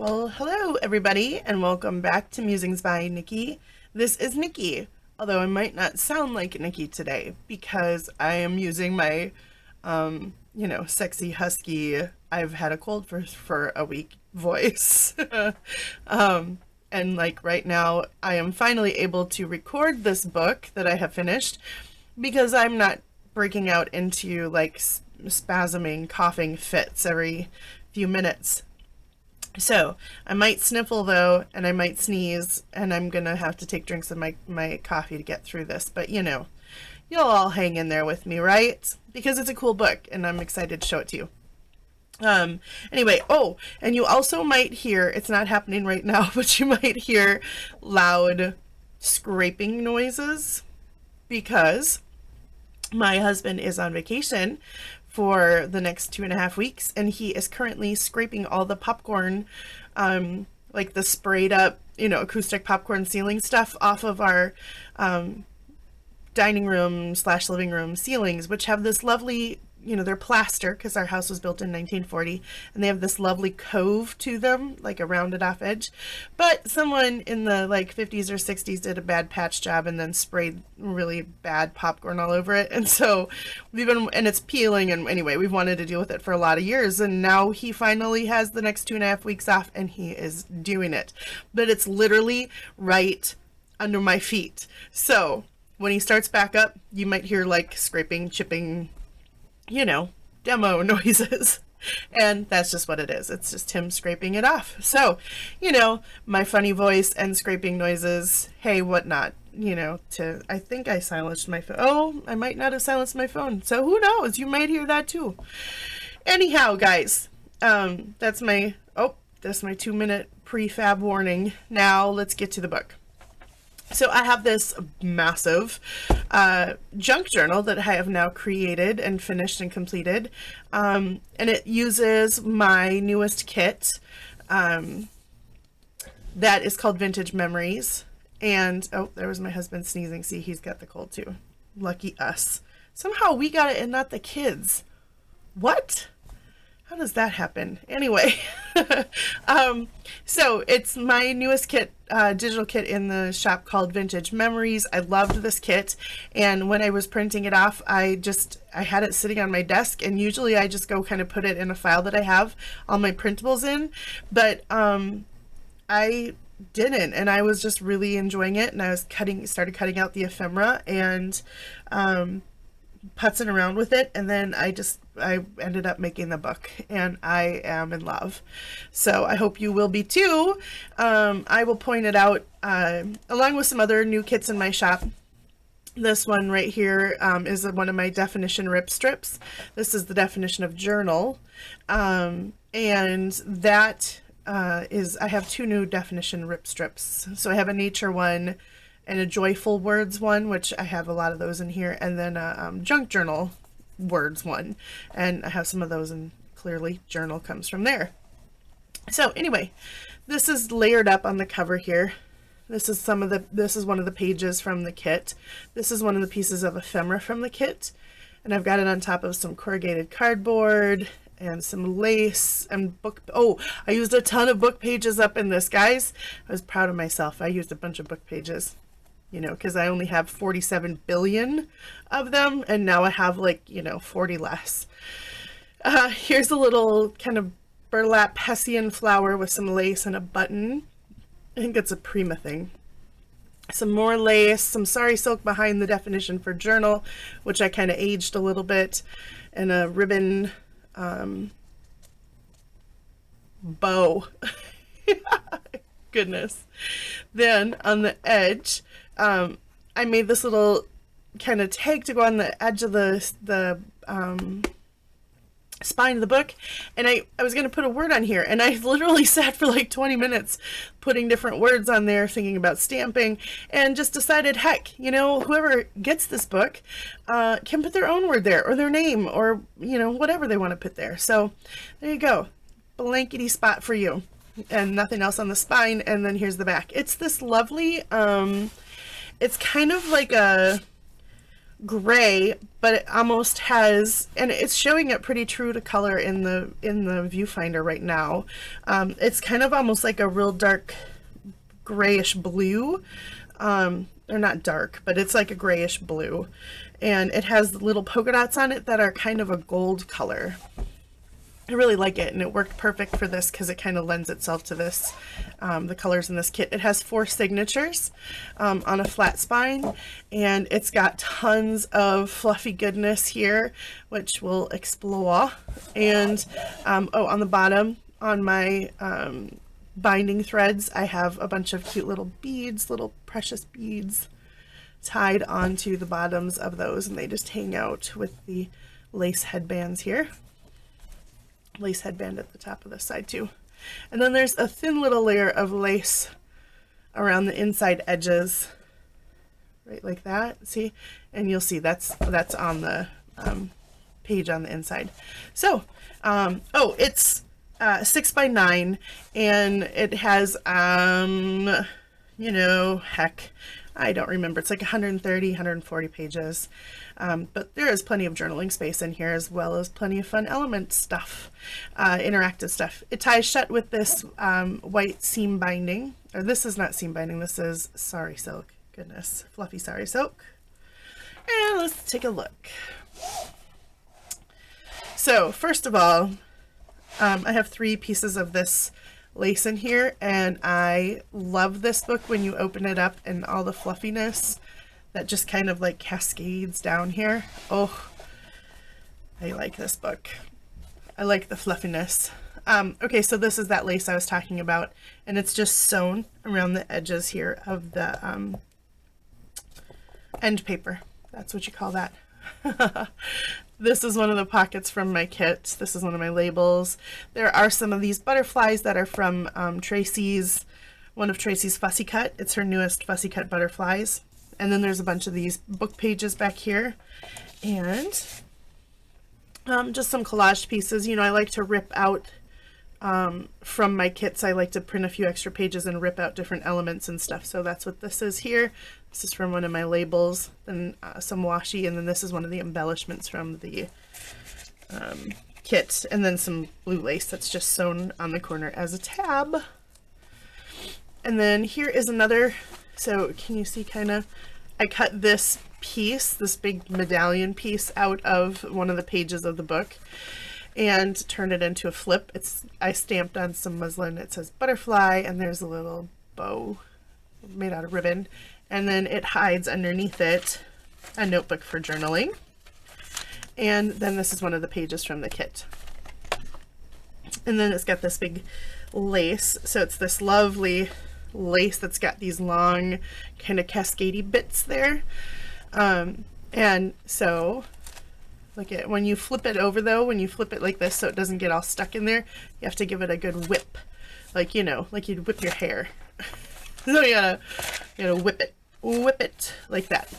Well, hello everybody, and welcome back to Musings by Nikki. This is Nikki, although I might not sound like Nikki today because I am using my, sexy, husky, I've had a cold for a week voice. And like right now, I am finally able to record this book that I have finished because I'm not breaking out into like spasming, coughing fits every few minutes. So I might sniffle though, and I might sneeze, and I'm gonna have to take drinks of my coffee to get through this. But you'll all hang in there with me, right? Because it's a cool book, and I'm excited to show it to you. Anyway, and you also might hear, it's not happening right now, but you might hear loud scraping noises because my husband is on vacation for the next 2.5 weeks, and he is currently scraping all the popcorn, like the sprayed up, acoustic popcorn ceiling stuff off of our dining room / living room ceilings, which have this lovely, they're plaster because our house was built in 1940, and they have this lovely cove to them, like a rounded off edge. But someone in the 50s or 60s did a bad patch job and then sprayed really bad popcorn all over it. And so and it's peeling, and anyway, we've wanted to deal with it for a lot of years, and now he finally has the next 2.5 weeks off, and he is doing it. But it's literally right under my feet. So when he starts back up, you might hear like scraping, chipping, demo noises. And that's just what it is. It's just him scraping it off. So, my funny voice and scraping noises, hey, whatnot, I think I silenced my phone. Oh, I might not have silenced my phone. So who knows? You might hear that too. Anyhow, guys, that's my 2-minute prefab warning. Now let's get to the book. So I have this massive junk journal that I have now created and finished and completed. And it uses my newest kit that is called Vintage Memories. And, there was my husband sneezing. See, he's got the cold too. Lucky us. Somehow we got it and not the kids. What? How does that happen? Anyway, so it's my newest kit, digital kit in the shop called Vintage Memories. I loved this kit, and when I was printing it off, I had it sitting on my desk, and usually I just go kind of put it in a file that I have all my printables in, but I didn't, and I was just really enjoying it, and I was started cutting out the ephemera and putzing around with it, and then I ended up making the book, and I am in love. So I hope you will be too. I will point it out along with some other new kits in my shop. This one right here is one of my definition rip strips. This is the definition of journal, and that I have 2 new definition rip strips. So I have a nature one and a joyful words one, which I have a lot of those in here, and then a junk journal words one, and I have some of those, and clearly journal comes from there. So anyway, this is layered up on the cover here. This is one of the pages from the kit. This is one of the pieces of ephemera from the kit, and I've got it on top of some corrugated cardboard and some lace and book. I used a ton of book pages up in this, guys. I was proud of myself. I used a bunch of book pages, because I only have 47 billion of them, and now I have 40 less. Here's a little kind of burlap hessian flower with some lace and a button. I think it's a Prima thing. Some more lace, some sari silk behind the definition for journal, which I kind of aged a little bit, and a ribbon bow. Goodness. Then on the edge, I made this little kind of tag to go on the edge of the spine of the book, and I was going to put a word on here, and I literally sat for 20 minutes putting different words on there, thinking about stamping, and just decided, heck, whoever gets this book can put their own word there, or their name, or whatever they want to put there. So there you go, blankety spot for you, and nothing else on the spine. And then here's the back. It's this lovely it's kind of like a gray, but it almost has, and it's showing it pretty true to color in the viewfinder right now. It's kind of almost like a real dark grayish blue, or not dark, but it's like a grayish blue, and it has little polka dots on it that are kind of a gold color. I really like it, and it worked perfect for this because it kind of lends itself to this, the colors in this kit. It has 4 signatures on a flat spine, and it's got tons of fluffy goodness here, which we'll explore. And oh, on the bottom, on my binding threads, I have a bunch of cute little beads, little precious beads tied onto the bottoms of those, and they just hang out with the lace headbands here. Lace headband at the top of this side too. And then there's a thin little layer of lace around the inside edges, right like that, see? And you'll see that's on the page on the inside. So, oh, it's 6 by 9, and it has, you know, heck, I don't remember. It's like 130, 140 pages. But there is plenty of journaling space in here, as well as plenty of fun element stuff, interactive stuff. It ties shut with this white seam binding, or this is not seam binding, this is sari silk. Goodness, fluffy sari silk. And let's take a look. So first of all, I have 3 pieces of this lace in here, and I love this book when you open it up and all the fluffiness that just kind of like cascades down here. Oh, I like this book. I like the fluffiness. Okay, so this is that lace I was talking about, and it's just sewn around the edges here of the end paper. That's what you call that. This is one of the pockets from my kit. This is one of my labels. There are some of these butterflies that are from Tracy's, one of Tracy's fussy cut. It's her newest fussy cut butterflies. And then there's a bunch of these book pages back here, and just some collaged pieces. You know, I like to rip out from my kits. I like to print a few extra pages and rip out different elements and stuff. So that's what this is here. This is from one of my labels, and some washi, and then this is one of the embellishments from the kit, and then some blue lace that's just sewn on the corner as a tab. And then here is another, so can you see kind of, I cut this piece, this big medallion piece, out of one of the pages of the book and turned it into a flip. I stamped on some muslin. It says butterfly, and there's a little bow made out of ribbon, and then it hides underneath it a notebook for journaling. And then this is one of the pages from the kit. And then it's got this big lace. So it's this lovely lace that's got these long kind of cascadey bits there. And so look at, when you flip it over though, when you flip it like this so it doesn't get all stuck in there, you have to give it a good whip. Like, you know, like you'd whip your hair. So you gotta whip it like that.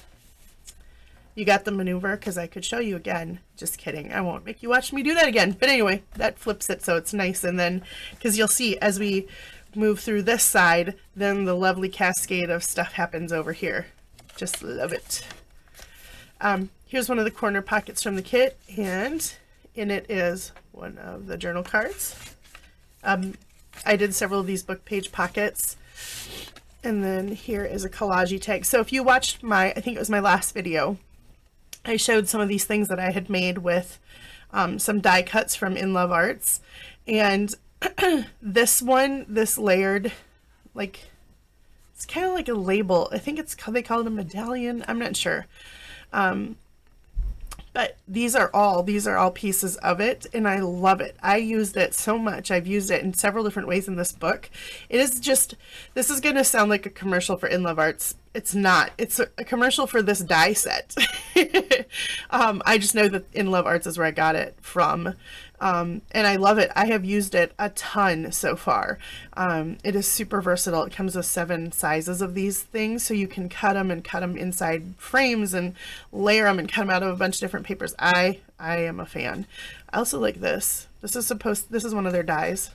You got the maneuver, because I could show you again. Just kidding. I won't make you watch me do that again. But anyway, that flips it so it's nice. And then, because you'll see as we move through this side, then the lovely cascade of stuff happens over here. Just love it. Here's one of the corner pockets from the kit, and in it is one of the journal cards. I did several of these book page pockets. And then here is a collage tag. So if you watched my, I think it was my last video, I showed some of these things that I had made with some die cuts from In Love Arts. And this one, this layered, like, it's kind of like a label. I think it's, they call it a medallion. I'm not sure. But these are all pieces of it, and I love it. I used it so much. I've used it in several different ways in this book. It is just, this is going to sound like a commercial for In Love Arts. It's not. It's a commercial for this die set. I just know that In Love Arts is where I got it from. And I love it. I have used it a ton so far. It is super versatile. It comes with 7 sizes of these things, so you can cut them inside frames and layer them and cut them out of a bunch of different papers. I am a fan. I also like this. This is one of their dies.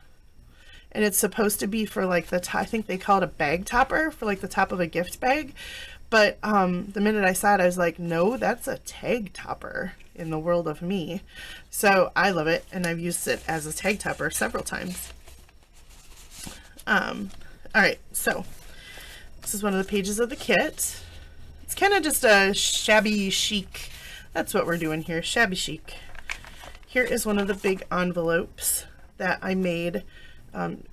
And it's supposed to be for like the top, I think they call it a bag topper, for like the top of a gift bag. But the minute I saw it, I was like, no, that's a tag topper in the world of me. So I love it, and I've used it as a tag topper several times. All right, so this is one of the pages of the kit. It's kind of just a shabby chic. That's what we're doing here, shabby chic. Here is one of the big envelopes that I made.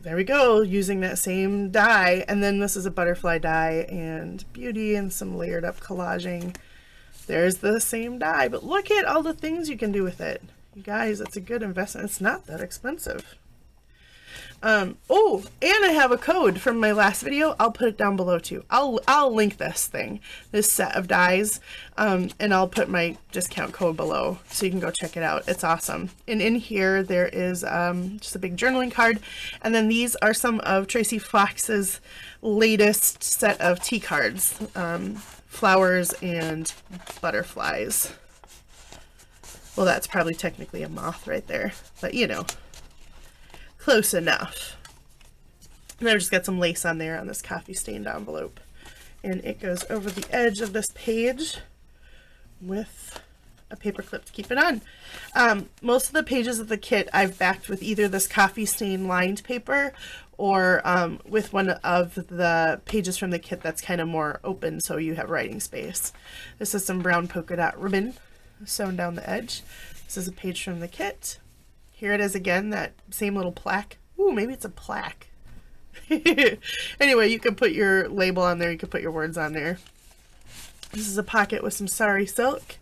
There we go, using that same die. And then this is a butterfly die and beauty and some layered up collaging. There's the same die, but look at all the things you can do with it. You guys, it's a good investment. It's not that expensive. Oh, and I have a code from my last video. I'll put it down below too. I'll link this set of dies, and I'll put my discount code below so you can go check it out. It's awesome. And in here there is just a big journaling card, and then these are some of Tracy Fox's latest set of tea cards, flowers and butterflies. Well, that's probably technically a moth right there, but you know. Close enough. And I've just got some lace on there on this coffee stained envelope. And it goes over the edge of this page with a paper clip to keep it on. Most of the pages of the kit I've backed with either this coffee stain lined paper or with one of the pages from the kit that's kind of more open so you have writing space. This is some brown polka dot ribbon sewn down the edge. This is a page from the kit. Here it is again, that same little plaque. Ooh, maybe it's a plaque. Anyway, you can put your label on there. You can put your words on there. This is a pocket with some sari silk.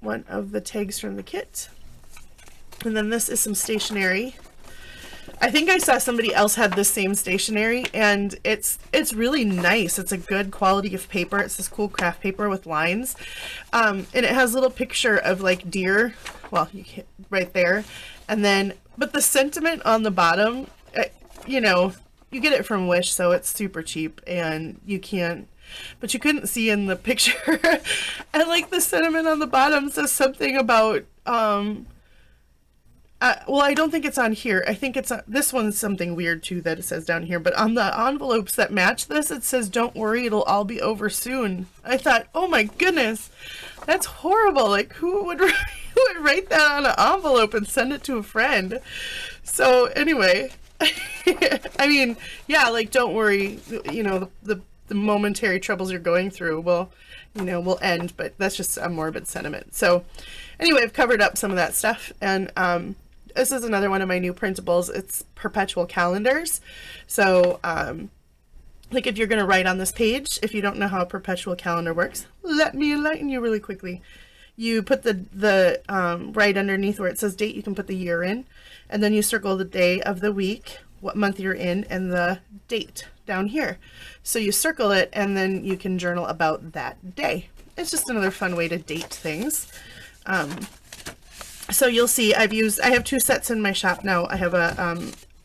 One of the tags from the kit. And then this is some stationery. I think I saw somebody else had this same stationery, and it's really nice. It's a good quality of paper. It's this cool craft paper with lines. And it has a little picture of like deer. Well, you can, right there. And then, but the sentiment on the bottom, you know, you get it from Wish, so it's super cheap, and you can't, but you couldn't see in the picture. And like the sentiment on the bottom says something about, well, I don't think it's on here. I think it's on, this one's something weird too that it says down here, but on the envelopes that match this, it says, "Don't worry, it'll all be over soon." I thought, oh my goodness, that's horrible. Like, who would write that on an envelope and send it to a friend? So anyway, I mean, yeah, like, don't worry, you know, the momentary troubles you're going through will, you know, will end, but that's just a morbid sentiment. So anyway, I've covered up some of that stuff, and this is another one of my new printables. It's Perpetual Calendars. So like if you're going to write on this page, if you don't know how a perpetual calendar works, let me enlighten you really quickly. You put the right underneath where it says date, you can put the year in, and then you circle the day of the week, what month you're in, and the date down here. So you circle it, and then you can journal about that day. It's just another fun way to date things. So you'll see I have two sets in my shop now. I have a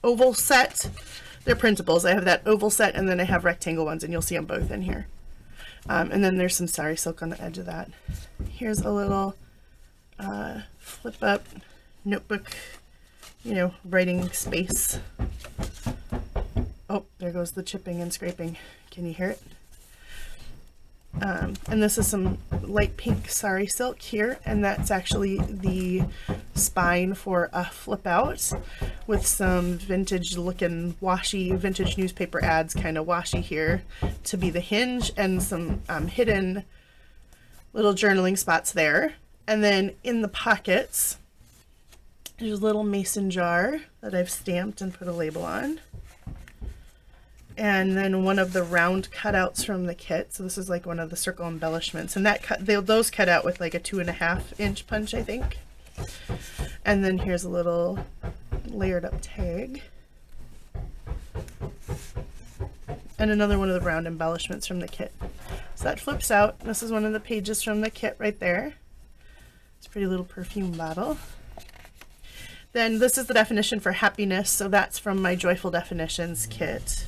oval set. They're printables. I have that oval set, and then I have rectangle ones, and you'll see them both in here. And then there's some sari silk on the edge of that. Here's a little flip up notebook, you know, writing space. Oh, there goes the chipping and scraping. Can you hear it? And this is some light pink sari silk here, and that's actually the spine for a flip out with some vintage looking washi, vintage newspaper ads kind of washi here to be the hinge, and some hidden little journaling spots there. And then in the pockets, there's a little mason jar that I've stamped and put a label on. And then one of the round cutouts from the kit. So this is like one of the circle embellishments, and that those cut out with like a 2.5 inch punch, I think. And then here's a little layered up tag. And another one of the round embellishments from the kit. So that flips out. This is one of the pages from the kit right there. It's a pretty little perfume bottle. Then this is the definition for happiness. So that's from my Joyful Definitions kit.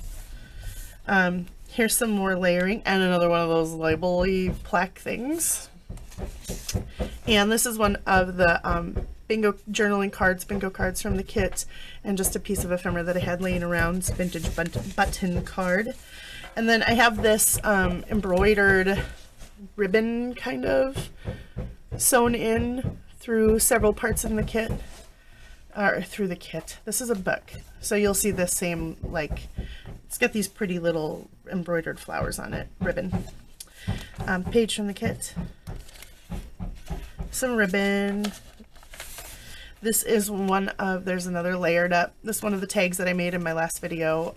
Here's some more layering and another one of those label-y plaque things. And this is one of the bingo journaling cards, bingo cards from the kit, and just a piece of ephemera that I had laying around, vintage button card. And then I have this embroidered ribbon kind of sewn in through several parts in the kit, or through the kit. This is a book, so you'll see the same, like, it's got these pretty little embroidered flowers on it, ribbon. Page from the kit, some ribbon. This is one of, there's another layered up, this is one of the tags that I made in my last video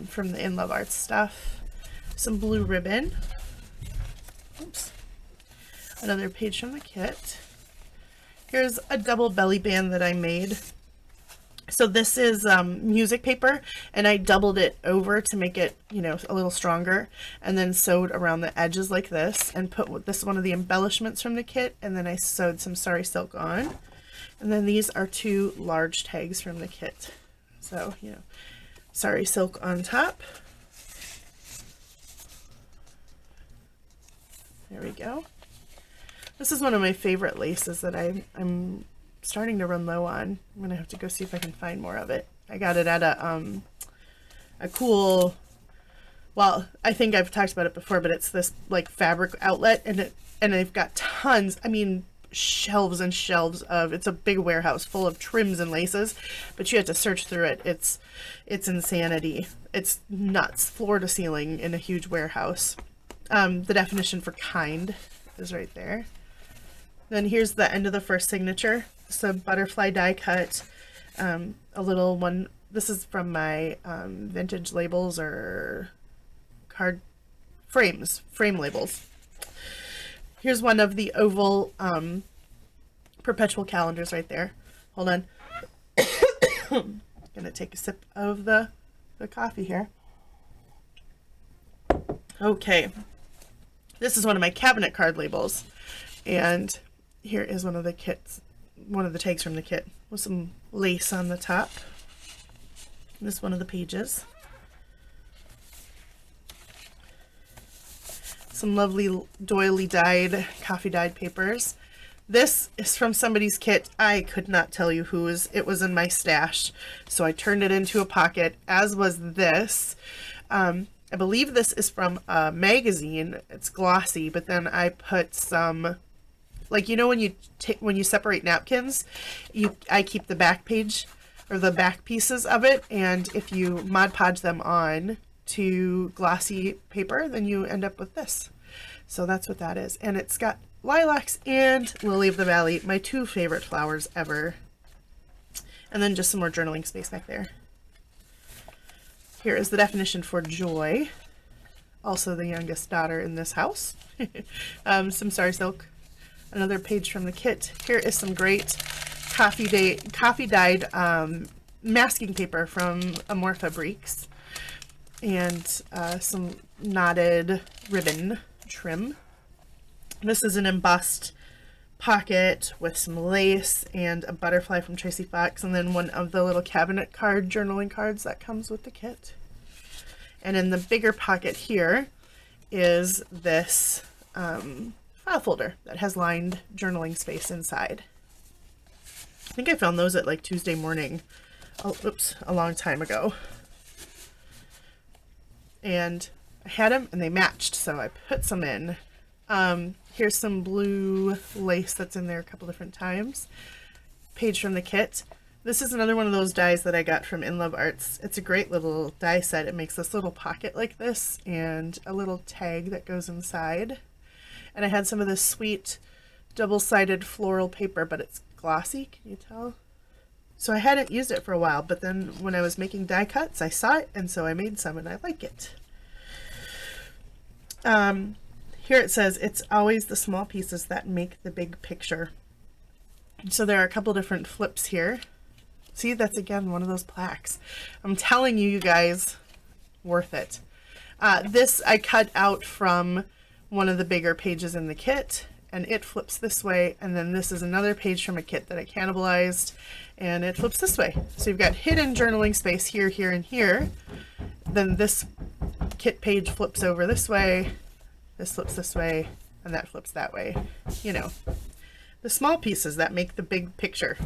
from the In Love Arts stuff. Some blue ribbon. Oops. Another page from the kit. Here's a double belly band that I made. So this is music paper, and I doubled it over to make it, you know, a little stronger, and then sewed around the edges like this, and put this one of the embellishments from the kit, and then I sewed some sari silk on. And then these are 2 large tags from the kit. So, you know, sari silk on top. There we go. This is one of my favorite laces that I'm starting to run low on. I'm gonna have to go see if I can find more of it. I got it at a cool, well, I think I've talked about it before, but it's this like fabric outlet, and they've got tons, I mean shelves and shelves of, it's a big warehouse full of trims and laces, but you have to search through it. It's insanity. It's nuts, floor to ceiling in a huge warehouse. The definition for kind is right there. Then here's the end of the first signature. So butterfly die cut, a little one. This is from my vintage labels or card frames, frame labels. Here's one of the oval perpetual calendars right there. Hold on. Gonna take a sip of the coffee here. Okay. This is one of my cabinet card labels, and here is one of the kits, one of the tags from the kit with some lace on the top. This is one of the pages. Some lovely doily dyed, coffee dyed papers. This is from somebody's kit. I could not tell you whose. It was in my stash, so I turned it into a pocket, as was this. I believe this is from a magazine. It's glossy, but then I put some, like, you know, when you separate napkins, I keep the back page or the back pieces of it, and if you Mod Podge them on to glossy paper, then you end up with this. So that's what that is, and it's got lilacs and lily of the valley, my 2 favorite flowers ever. And then just some more journaling space back there. Here is the definition for joy. Also the youngest daughter in this house. Some sari silk. Another page from the kit. Here is some great coffee dyed masking paper from Amore Fabriques. And some knotted ribbon trim. This is an embossed pocket with some lace and a butterfly from Tracy Fox, and then one of the little cabinet card journaling cards that comes with the kit. And in the bigger pocket here is this file folder that has lined journaling space inside. I think I found those at like Tuesday morning, a long time ago. And I had them and they matched, so I put some in. Here's some blue lace that's in there a couple different times. Page from the kit. This is another one of those dies that I got from In Love Arts. It's a great little die set. It makes this little pocket like this and a little tag that goes inside. And I had some of this sweet double-sided floral paper, but it's glossy, can you tell? So I hadn't used it for a while, but then when I was making die cuts, I saw it, and so I made some, and I like it. Here it says, it's always the small pieces that make the big picture. So there are a couple different flips here. See, that's again one of those plaques. I'm telling you, you guys, worth it. This I cut out from one of the bigger pages in the kit, and it flips this way, and then this is another page from a kit that I cannibalized, and it flips this way. So you've got hidden journaling space here, here, and here. Then this kit page flips over this way, this flips this way, and that flips that way. You know, the small pieces that make the big picture.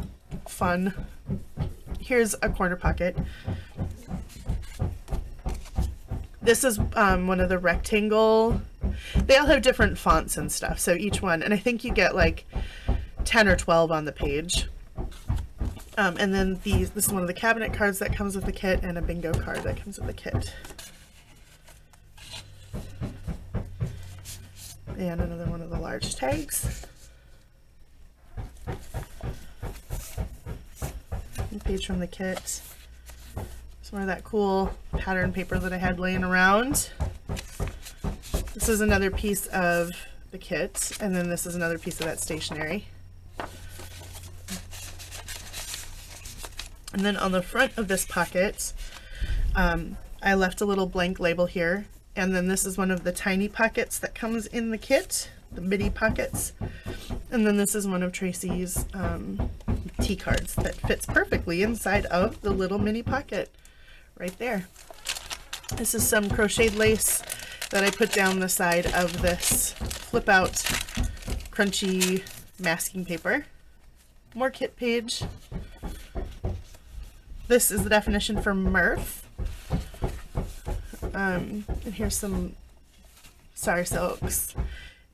Fun. Here's a corner pocket. This is one of the rectangle. They all have different fonts and stuff, so each one, and I think you get like 10 or 12 on the page. And then this is one of the cabinet cards that comes with the kit, and a bingo card that comes with the kit. And another one of the large tags. A page from the kit. Some more of that cool pattern paper that I had laying around. This is another piece of the kit, and then this is another piece of that stationery. And then on the front of this pocket, I left a little blank label here. And then this is one of the tiny pockets that comes in the kit, the midi pockets. And then this is one of Tracy's tea cards that fits perfectly inside of the little mini pocket right there. This is some crocheted lace that I put down the side of this flip out crunchy masking paper. More kit page. This is the definition for mirth. And here's some Sari silks.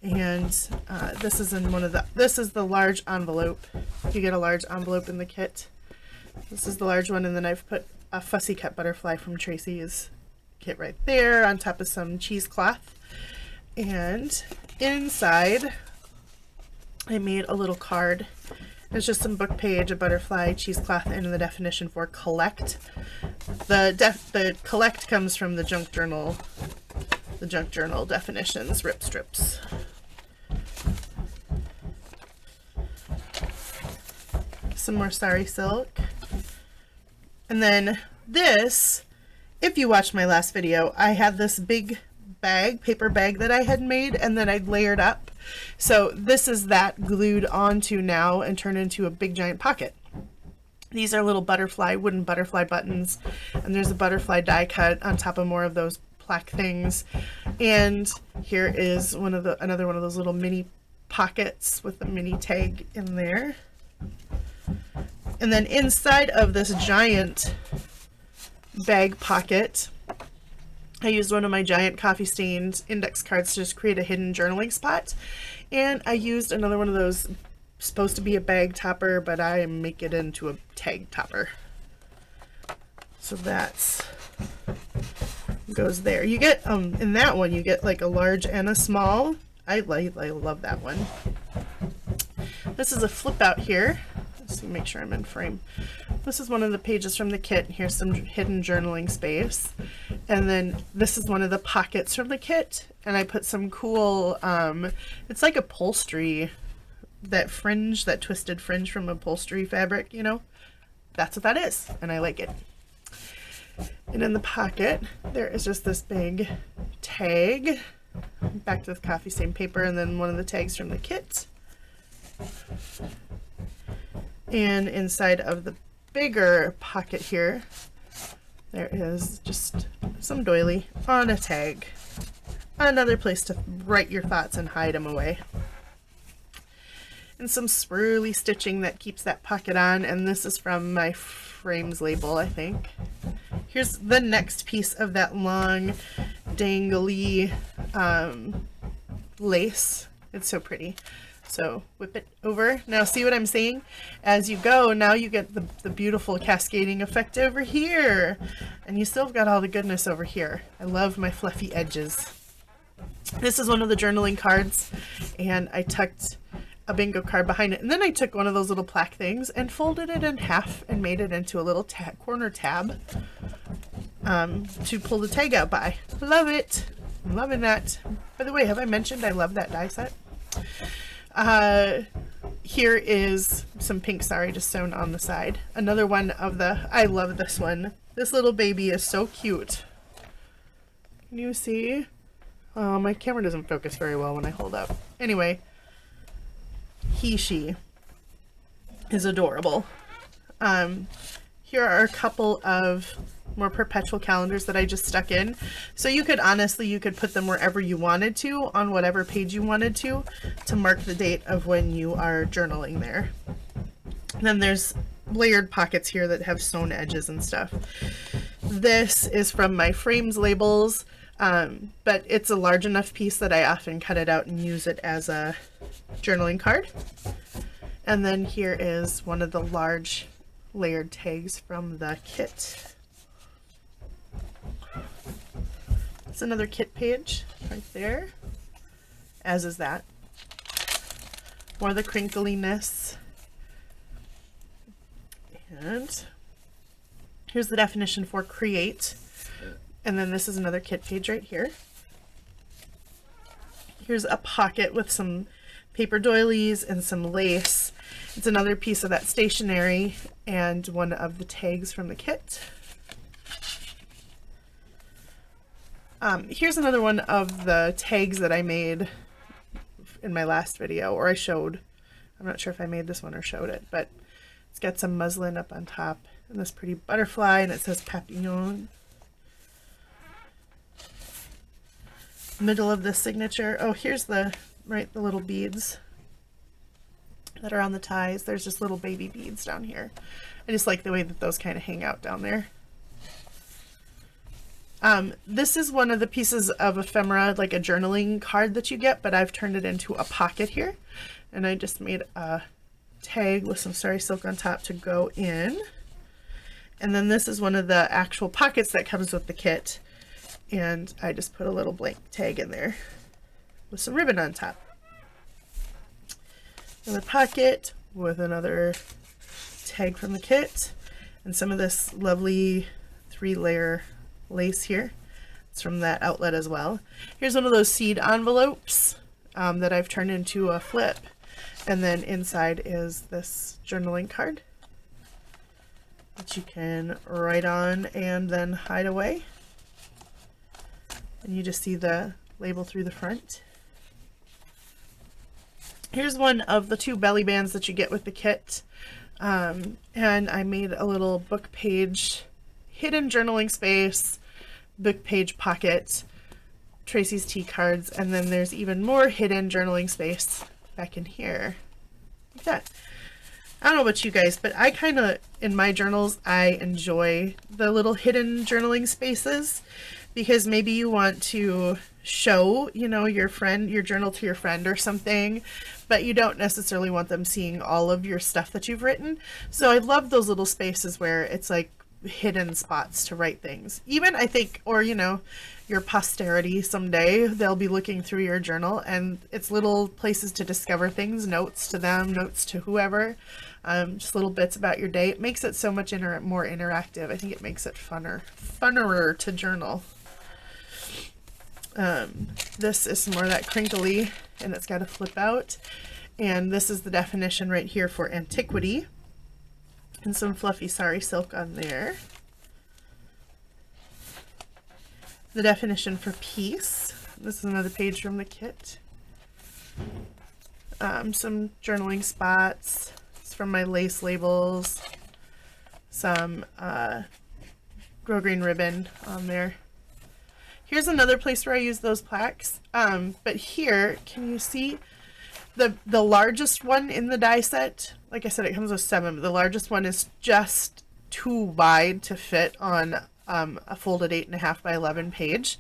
And this is in this is the large envelope. You get a large envelope in the kit. This is the large one, and then I've put a fussy cut butterfly from Tracy's kit right there on top of some cheesecloth. And inside, I made a little card. It's just some book page, a butterfly, cheesecloth, and the definition for collect. The collect comes from the junk journal definitions, rip strips. Some more Sari silk. And then this, if you watched my last video, I had this big bag, paper bag that I had made, and then I'd layered up. So this is that glued onto now and turned into a big giant pocket. These are little wooden butterfly buttons, and there's a butterfly die cut on top of more of those plaque things. And here is another one of those little mini pockets with the mini tag in there. And then inside of this giant bag pocket, I used one of my giant coffee stained index cards to just create a hidden journaling spot. And I used another one of those, supposed to be a bag topper, but I make it into a tag topper. So that's goes there. You get in that one you get like a large and a small. I love that one. This is a flip out here. Let's see, make sure I'm in frame. This is one of the pages from the kit. Here's some hidden journaling space. And then this is one of the pockets from the kit. And I put some cool, it's like upholstery, that fringe, that twisted fringe from upholstery fabric, you know? That's what that is, and I like it. And in the pocket, there is just this big tag, back to the coffee stain paper, and then one of the tags from the kit. And inside of the bigger pocket here, there is just some doily on a tag. Another place to write your thoughts and hide them away. And some swirly stitching that keeps that pocket on, and this is from my frames label, I think. Here's the next piece of that long dangly lace. It's so pretty. So whip it over. Now see what I'm saying? As you go, now you get the beautiful cascading effect over here. And you still have got all the goodness over here. I love my fluffy edges. This is one of the journaling cards, and I tucked a bingo card behind it. And then I took one of those little plaque things and folded it in half and made it into a little corner tab to pull the tag out by. Love it. I'm loving that. By the way, have I mentioned I love that die set? Here is some pink sari just sewn on the side. Another one of I love this one. This little baby is so cute. Can you see? Oh, my camera doesn't focus very well when I hold up. Anyway, she is adorable. Here are a couple of more perpetual calendars that I just stuck in. So you could put them wherever you wanted to, on whatever page you wanted to mark the date of when you are journaling there. And then there's layered pockets here that have sewn edges and stuff. This is from my frames labels. But it's a large enough piece that I often cut it out and use it as a journaling card. And then here is one of the large layered tags from the kit. It's another kit page right there, as is that. More of the crinkliness. And here's the definition for create. And then this is another kit page right here. Here's a pocket with some paper doilies and some lace. It's another piece of that stationery and one of the tags from the kit. Here's another one of the tags that I made in my last video, or I showed. I'm not sure if I made this one or showed it, but it's got some muslin up on top and this pretty butterfly, and it says papillon. Middle of the signature. Oh, here's the little beads that are on the ties. There's just little baby beads down here. I just like the way that those kind of hang out down there. This is one of the pieces of ephemera, like a journaling card that you get, but I've turned it into a pocket here. And I just made a tag with some sari silk on top to go in. And then this is one of the actual pockets that comes with the kit. And I just put a little blank tag in there with some ribbon on top. Another pocket with another tag from the kit. And some of this lovely 3-layer lace here. It's from that outlet as well. Here's one of those seed envelopes that I've turned into a flip. And then inside is this journaling card that you can write on and then hide away. And you just see the label through the front. Here's one of the 2 belly bands that you get with the kit. And I made a little book page, hidden journaling space, book page pocket, Tracy's tea cards, and then there's even more hidden journaling space back in here. Like that. I don't know about you guys, but I kind of, in my journals, I enjoy the little hidden journaling spaces, because maybe you want to show, you know, your journal to your friend or something, but you don't necessarily want them seeing all of your stuff that you've written. So I love those little spaces where it's like hidden spots to write things. Even, I think, or, you know, your posterity someday, they'll be looking through your journal, and it's little places to discover things, notes to them, notes to whoever, just little bits about your day. It makes it so much more interactive. I think it makes it funner to journal. This is more of that crinkly, and it's got a flip out, and this is the definition right here for antiquity, and some fluffy sari silk on there. The definition for peace. This is another page from the kit. Some journaling spots. It's from my lace labels. Some grow green ribbon on there. Here's another place where I use those plaques. But here, can you see the largest one in the die set? Like I said, it comes with 7, but the largest one is just too wide to fit on a folded 8.5 by 11 page.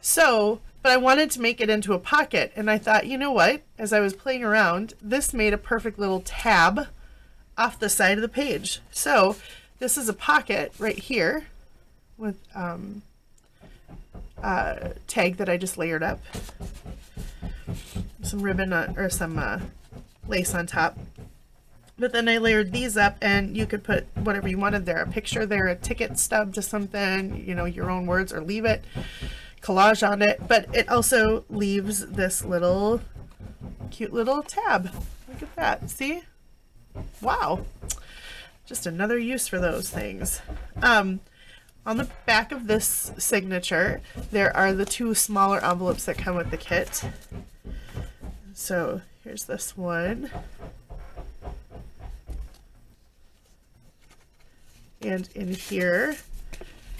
So, but I wanted to make it into a pocket, and I thought, you know what? As I was playing around, this made a perfect little tab off the side of the page. So this is a pocket right here with tag that I just layered up, some ribbon or some lace on top. But then I layered these up, and you could put whatever you wanted there, a picture there, a ticket stub to something, you know, your own words, or leave it, collage on it. But it also leaves this little cute little tab. Look at that. See? Wow. Just another use for those things. On the back of this signature, there are the 2 smaller envelopes that come with the kit. So here's this one. And in here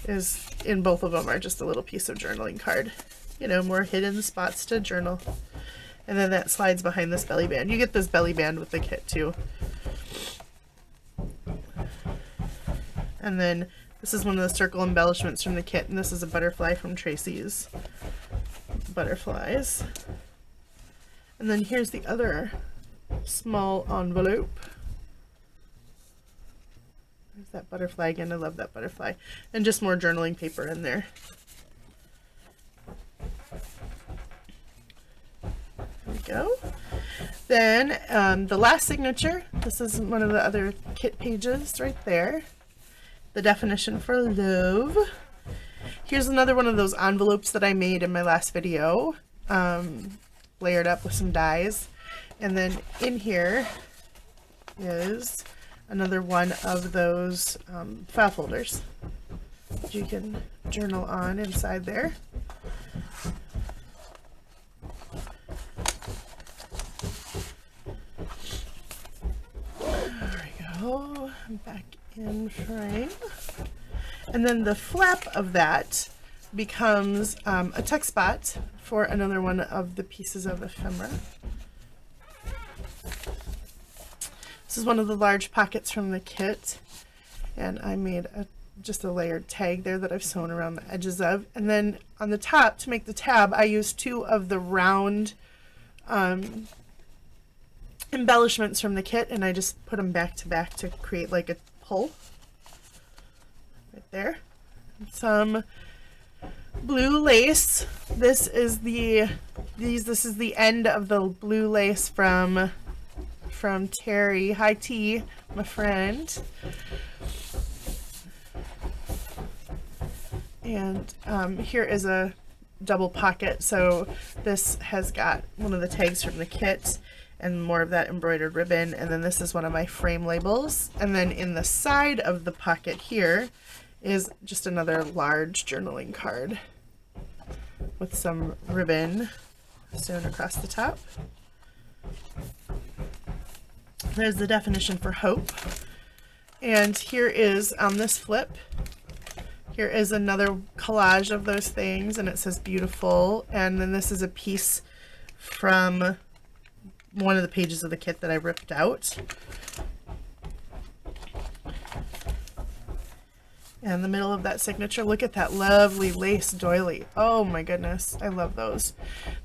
is, in both of them, are just a little piece of journaling card. You know, more hidden spots to journal. And then that slides behind this belly band. You get this belly band with the kit too. And then This is one of the circle embellishments from the kit, and this is a butterfly from Tracy's Butterflies. And then here's the other small envelope. There's that butterfly again. I love that butterfly. And just more journaling paper in there. There we go. Then the last signature. This is one of the other kit pages right there. The definition for love. Here's another one of those envelopes that I made in my last video. Layered up with some dies. And then in here is another one of those file folders that you can journal on inside there. There we go. Back in frame. And then the flap of that becomes a tuck spot for another one of the pieces of ephemera. This is one of the large pockets from the kit, and I made just a layered tag there that I've sewn around the edges of. And then on the top, to make the tab, I used 2 of the round embellishments from the kit, and I just put them back to back to create like a pull right there. Some blue lace. This is the end of the blue lace from Terry. Hi T, my friend. And here is a double pocket. So this has got one of the tags from the kit and more of that embroidered ribbon. And then this is one of my frame labels. And then in the side of the pocket here is just another large journaling card with some ribbon sewn across the top. There's the definition for hope. And here is on this flip, here is another collage of those things, and it says beautiful. And then this is a piece from one of the pages of the kit that I ripped out. And the middle of that signature, look at that lovely lace doily. Oh my goodness, I love those.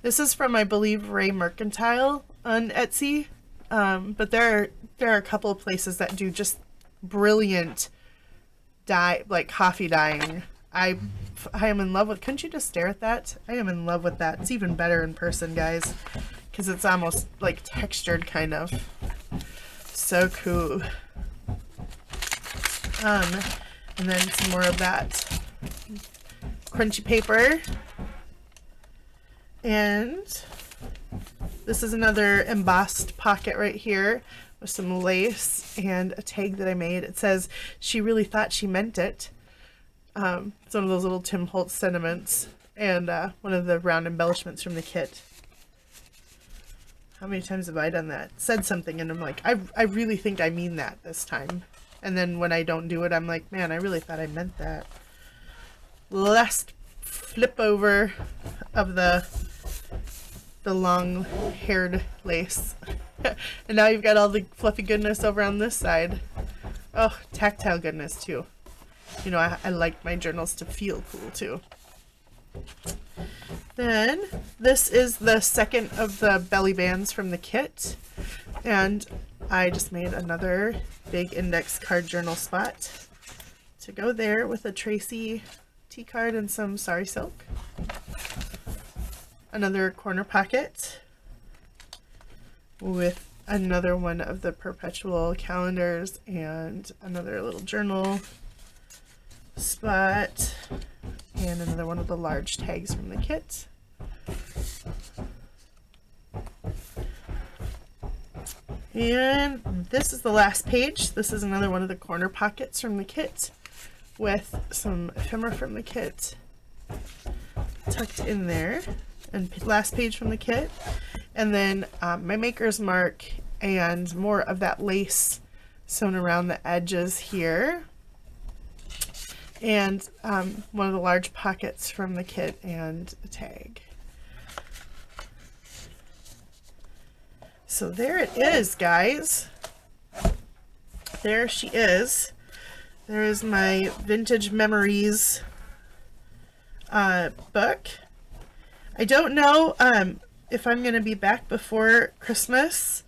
This is from, I believe, Ray Mercantile on Etsy. But there are a couple of places that do just brilliant dye, like coffee dyeing. I am in love with, couldn't you just stare at that? I am in love with that. It's even better in person, guys, because it's almost like textured kind of. So cool. And then some more of that crunchy paper. And this is another embossed pocket right here with some lace and a tag that I made. It says, "She really thought she meant it." It's one of those little Tim Holtz sentiments, and one of the round embellishments from the kit. How many times have I done that? Said something and I'm like, I really think I mean that this time. And then when I don't do it, I'm like, man, I really thought I meant that. Last flip over of the long-haired lace. And now you've got all the fluffy goodness over on this side. Oh, tactile goodness too. You know, I like my journals to feel cool too. Then this is the second of the belly bands from the kit, and I just made another big index card journal spot to go there with a Tracy tea card and some sari silk. Another corner pocket with another one of the Perpetual Calendars and another little journal spot and another one of the large tags from the kit. And this is the last page. This is another one of the corner pockets from the kit with some ephemera from the kit tucked in there. And last page from the kit. And then my maker's mark and more of that lace sewn around the edges here. And one of the large pockets from the kit and a tag. So there it is, guys. There she is. there is my Vintage Memories book. I don't know if I'm going to be back before Christmas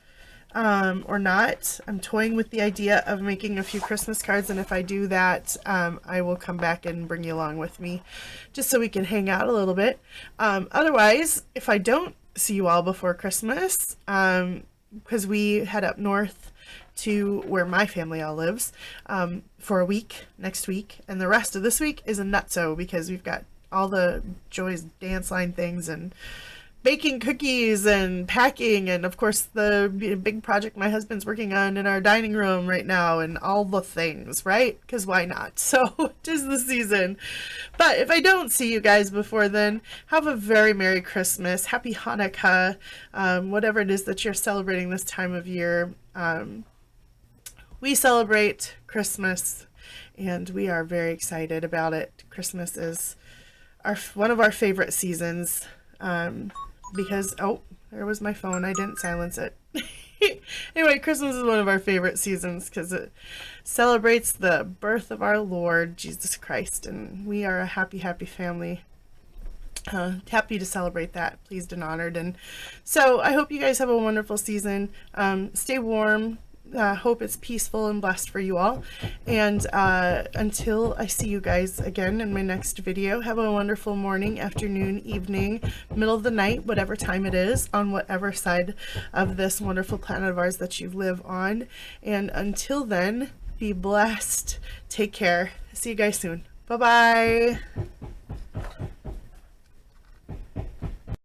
or not. I'm toying with the idea of making a few Christmas cards, and if I do that, I will come back and bring you along with me just so we can hang out a little bit. Otherwise, if I don't see you all before Christmas, because we head up north to where my family all lives for a week next week, and the rest of this week is a nutso because we've got all the Joy's dance line things and baking cookies and packing, and of course the big project my husband's working on in our dining room right now, and all the things, right? Because why not? So 'tis the season. But if I don't see you guys before then, have a very Merry Christmas, Happy Hanukkah, whatever it is that you're celebrating this time of year. We celebrate Christmas and we are very excited about it. Christmas is one of our favorite seasons. Because, oh, there was my phone. I didn't silence it. Anyway, Christmas is one of our favorite seasons because it celebrates the birth of our Lord, Jesus Christ. And we are a happy, happy family. Happy to celebrate that, pleased and honored. And so I hope you guys have a wonderful season. Stay warm. Hope it's peaceful and blessed for you all. And until I see you guys again in my next video, have a wonderful morning, afternoon, evening, middle of the night, whatever time it is, on whatever side of this wonderful planet of ours that you live on. And until then, be blessed. Take care. See you guys soon. Bye-bye.